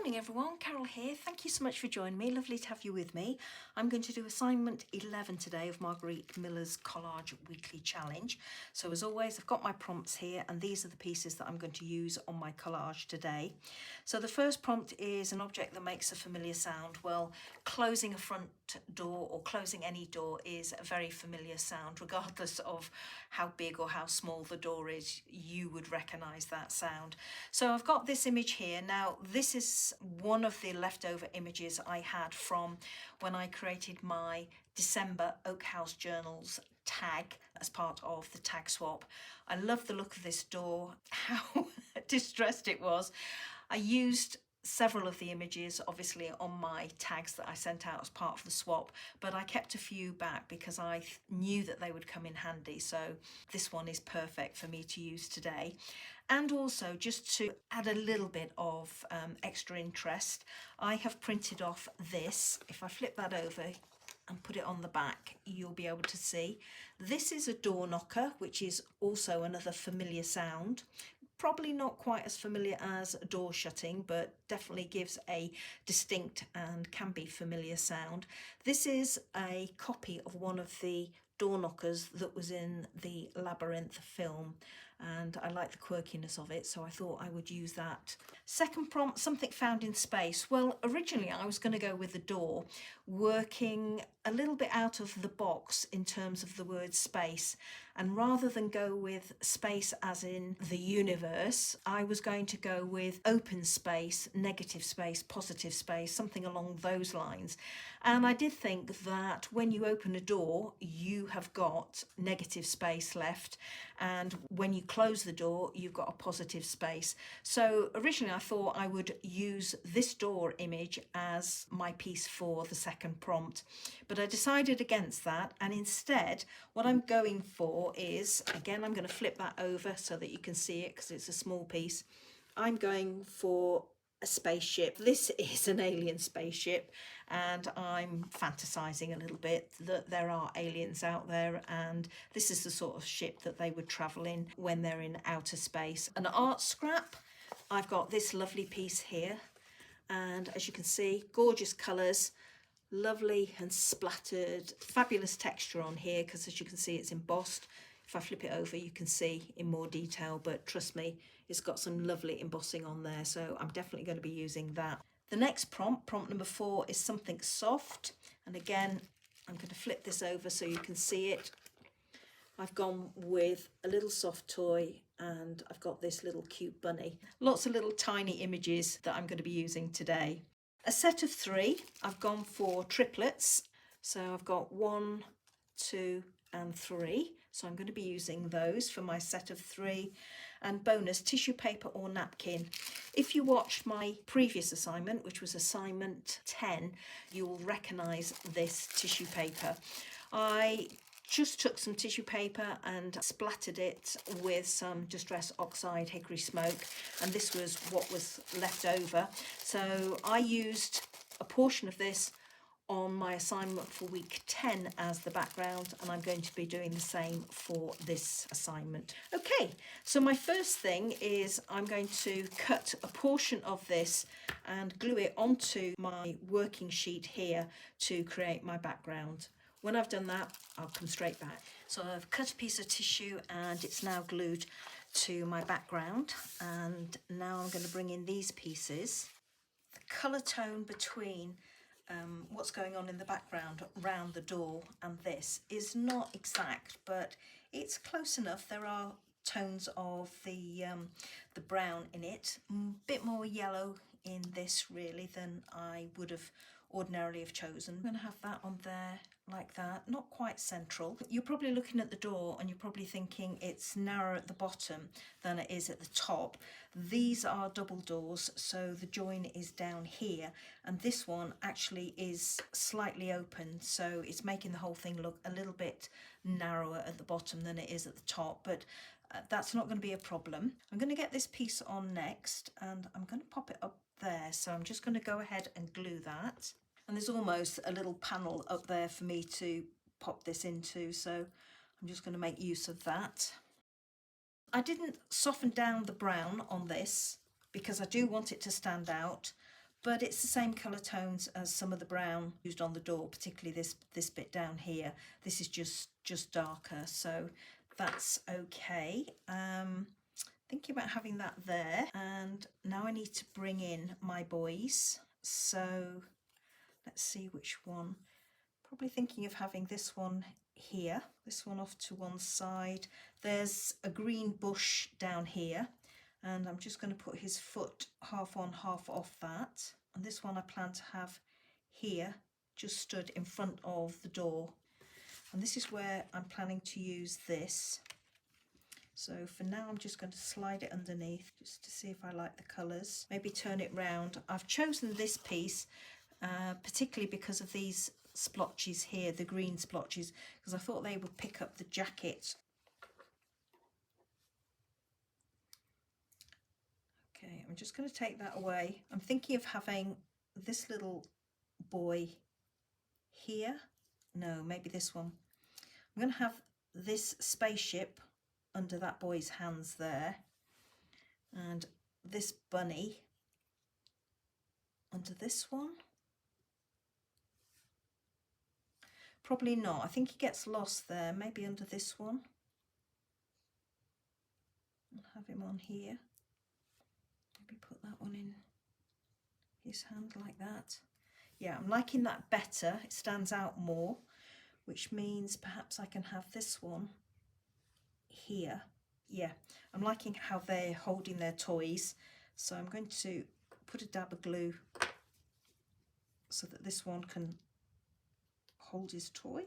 Morning everyone, Carol here. Thank you so much for joining me. Lovely to have you with me. I'm going to do assignment 11 today of Margarete Miller's Collage Weekly Challenge. So as always, I've got my prompts here and these are the pieces that I'm going to use on my collage today. So the first prompt is an object that makes a familiar sound. Well, closing a front door or closing any door is a very familiar sound, regardless of how big or how small the door is, you would recognize that sound. So I've got this image here. Now, this is one of the leftover images I had from when I created my December Oak House Journals tag as part of the tag swap. I love the look of this door, how distressed it was. I used several of the images obviously on my tags that I sent out as part of the swap, but I kept a few back because I knew that they would come in handy. So this one is perfect for me to use today. And also, just to add a little bit of extra interest, I have printed off this. If I flip that over and put it on the back, you'll be able to see. This is a door knocker, which is also another familiar sound. Probably not quite as familiar as a door shutting, but definitely gives a distinct and can be familiar sound. This is a copy of one of the door knockers that was in the Labyrinth film, and I like the quirkiness of it, so I thought I would use that. Second prompt, something found in space. Well, originally I was going to go with the door, working a little bit out of the box in terms of the word space, and rather than go with space as in the universe, I was going to go with open space, negative space, positive space, something along those lines. And I did think that when you open a door, you have got negative space left, and when you close the door, you've got a positive space. So originally I thought I would use this door image as my piece for the second prompt, but I decided against that, and instead what I'm going for is, again, I'm going to flip that over so that you can see it because it's a small piece. I'm going for a spaceship. This is an alien spaceship, and I'm fantasizing a little bit that there are aliens out there, and this is the sort of ship that they would travel in when they're in outer space. An art scrap, I've got this lovely piece here, and as you can see, gorgeous colours, lovely and splattered, fabulous texture on here because as you can see it's embossed. If I flip it over you can see in more detail, but trust me, it's got some lovely embossing on there, so I'm definitely going to be using that. The next prompt, prompt number 4, is something soft, and again I'm going to flip this over so you can see it. I've gone with a little soft toy and I've got this little cute bunny. Lots of little tiny images that I'm going to be using today. A set of 3, I've gone for triplets. So I've got 1, 2 and 3. So I'm going to be using those for my set of 3. And bonus, tissue paper or napkin. If you watched my previous assignment, which was assignment 10, you will recognise this tissue paper. I just took some tissue paper and splattered it with some Distress Oxide hickory smoke, and this was what was left over. So I used a portion of this on my assignment for week 10 as the background, and I'm going to be doing the same for this assignment. Okay, so my first thing is I'm going to cut a portion of this and glue it onto my working sheet here to create my background. When I've done that, I'll come straight back. So I've cut a piece of tissue and it's now glued to my background. And now I'm going to bring in these pieces. The colour tone between what's going on in the background around the door and this is not exact, but it's close enough. There are tones of the brown in it, a bit more yellow in this really than I would have ordinarily have chosen. I'm going to have that on there like that, not quite central. You're probably looking at the door and you're probably thinking it's narrower at the bottom than it is at the top. These are double doors, so the join is down here, and this one actually is slightly open, so it's making the whole thing look a little bit narrower at the bottom than it is at the top, but that's not going to be a problem. I'm going to get this piece on next and I'm going to pop it up there, so I'm just going to go ahead and glue that. And there's almost a little panel up there for me to pop this into, so I'm just going to make use of that. I didn't soften down the brown on this because I do want it to stand out, but it's the same colour tones as some of the brown used on the door, particularly this bit down here. This is just darker, so that's okay. Thinking about having that there, and now I need to bring in my boys. So let's see which one. Probably thinking of having this one here, this one off to one side. There's a green bush down here, and I'm just going to put his foot half on, half off that. And this one I plan to have here, just stood in front of the door. And this is where I'm planning to use this. So for now, I'm just going to slide it underneath just to see if I like the colours. Maybe turn it round. I've chosen this piece particularly because of these splotches here, the green splotches, because I thought they would pick up the jacket. Okay, I'm just going to take that away. I'm thinking of having this little boy here. No, maybe this one. I'm going to have this spaceship under that boy's hands there, and this bunny under this one. Probably not. I think he gets lost there. Maybe under this one. I'll have him on here. Maybe put that one in his hand like that. Yeah, I'm liking that better. It stands out more, which means perhaps I can have this one here. Yeah, I'm liking how they're holding their toys. So I'm going to put a dab of glue so that this one can hold his toy.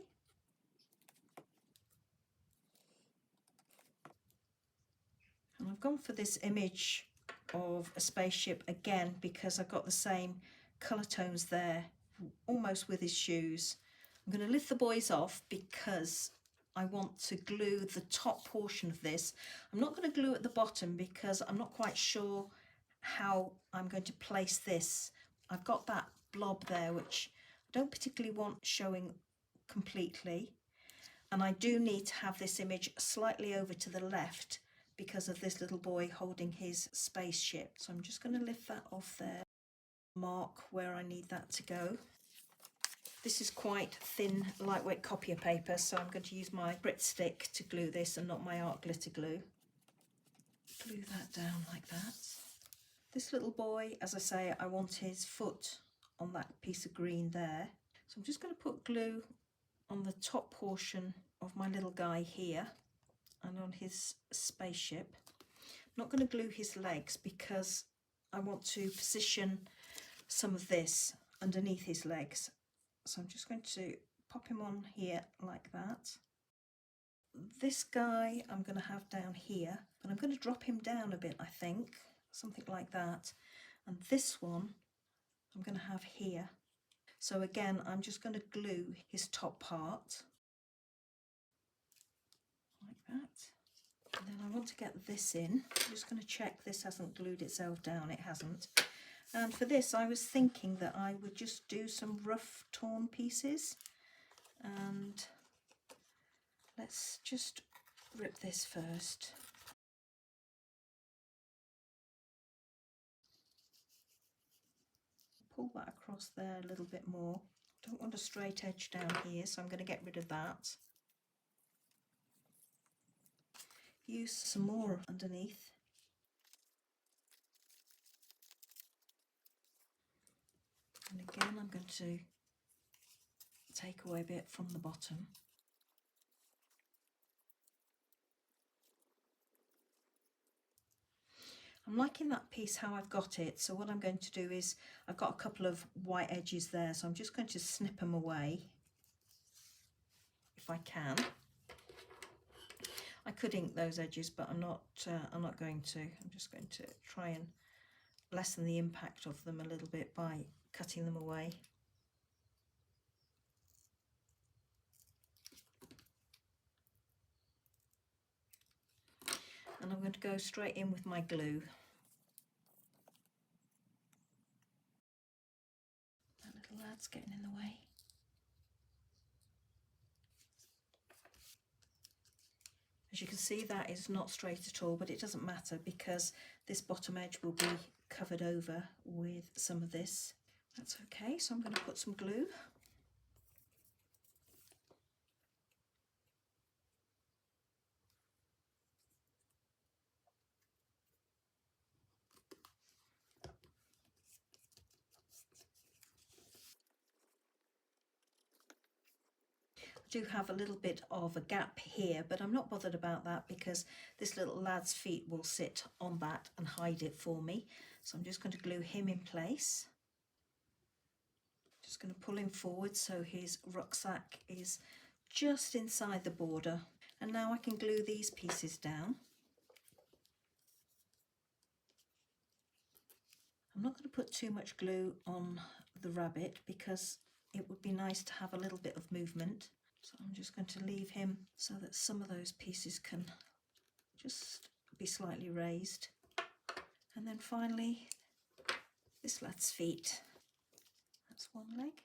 And I've gone for this image of a spaceship again because I've got the same colour tones there, almost with his shoes. I'm going to lift the boys off because I want to glue the top portion of this. I'm not going to glue at the bottom because I'm not quite sure how I'm going to place this. I've got that blob there which I don't particularly want showing completely, and I do need to have this image slightly over to the left because of this little boy holding his spaceship. So I'm just going to lift that off there, mark where I need that to go. This is quite thin, lightweight copier paper, so I'm going to use my Grit stick to glue this and not my art glitter glue. Glue that down like that. This little boy, as I say, I want his foot on that piece of green there. So I'm just going to put glue on the top portion of my little guy here and on his spaceship. I'm not going to glue his legs because I want to position some of this underneath his legs. So I'm just going to pop him on here like that. This guy I'm going to have down here, but I'm going to drop him down a bit, I think, something like that. And this one I'm going to have here. So again, I'm just going to glue his top part like that. And then I want to get this in. I'm just going to check this hasn't glued itself down. It hasn't. And for this, I was thinking that I would just do some rough torn pieces. And let's just rip this first. Pull that across there a little bit more. Don't want a straight edge down here, so I'm going to get rid of that. Use some more underneath. And again, I'm going to take away a bit from the bottom. I'm liking that piece how I've got it, so what I'm going to do is, I've got a couple of white edges there, so I'm just going to snip them away if I can. I could ink those edges, but I'm not going to. I'm just going to try and lessen the impact of them a little bit by cutting them away. And I'm going to go straight in with my glue. That little lad's getting in the way. As you can see, that is not straight at all, but it doesn't matter because this bottom edge will be covered over with some of this. That's okay, so I'm going to put some glue. Do have a little bit of a gap here, but I'm not bothered about that because this little lad's feet will sit on that and hide it for me. So I'm just going to glue him in place. Just going to pull him forward so his rucksack is just inside the border. And now I can glue these pieces down. I'm not going to put too much glue on the rabbit because it would be nice to have a little bit of movement. So I'm just going to leave him so that some of those pieces can just be slightly raised. And then finally, this lad's feet. That's one leg.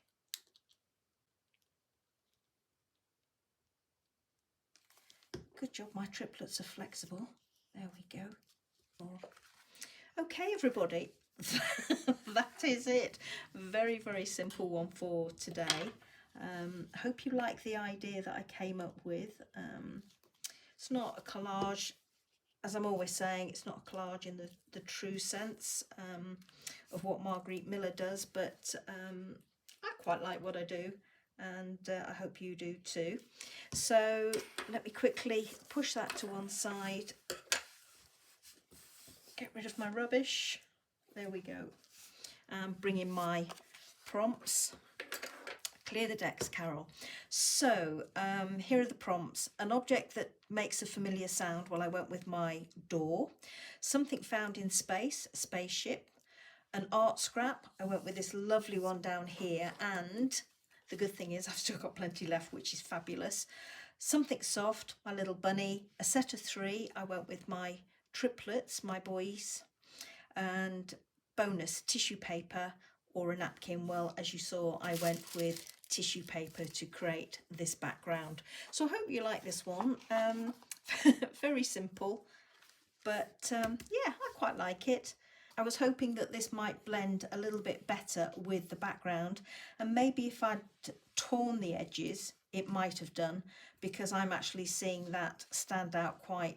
Good job, my triplets are flexible. There we go. Okay, everybody, that is it. Very, very simple one for today. Hope you like the idea that I came up with. It's not a collage, as I'm always saying, it's not a collage in the true sense of what Margarete Miller does, but I quite like what I do, and I hope you do too. So let me quickly push that to one side, get rid of my rubbish. There we go. Bring in my prompts. Clear the decks, Carol. So here are the prompts. An object that makes a familiar sound. Well, I went with my door. Something found in space, a spaceship. An art scrap. I went with this lovely one down here. And the good thing is I've still got plenty left, which is fabulous. Something soft, my little bunny. A set of 3. I went with my triplets, my boys. And bonus, tissue paper or a napkin. Well, as you saw, I went with tissue paper to create this background. So I hope you like this one. Very simple, but yeah, I quite like it. I was hoping that this might blend a little bit better with the background, and maybe if I'd torn the edges it might have done, because I'm actually seeing that stand out quite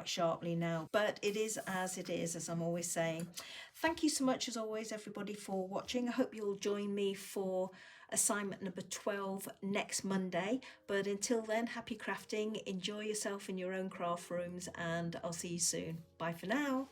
sharply now. But it is, as I'm always saying. Thank you so much as always, everybody, for watching. I hope you'll join me for assignment number 12 next Monday. But until then, happy crafting, enjoy yourself in your own craft rooms, and I'll see you soon. Bye for now.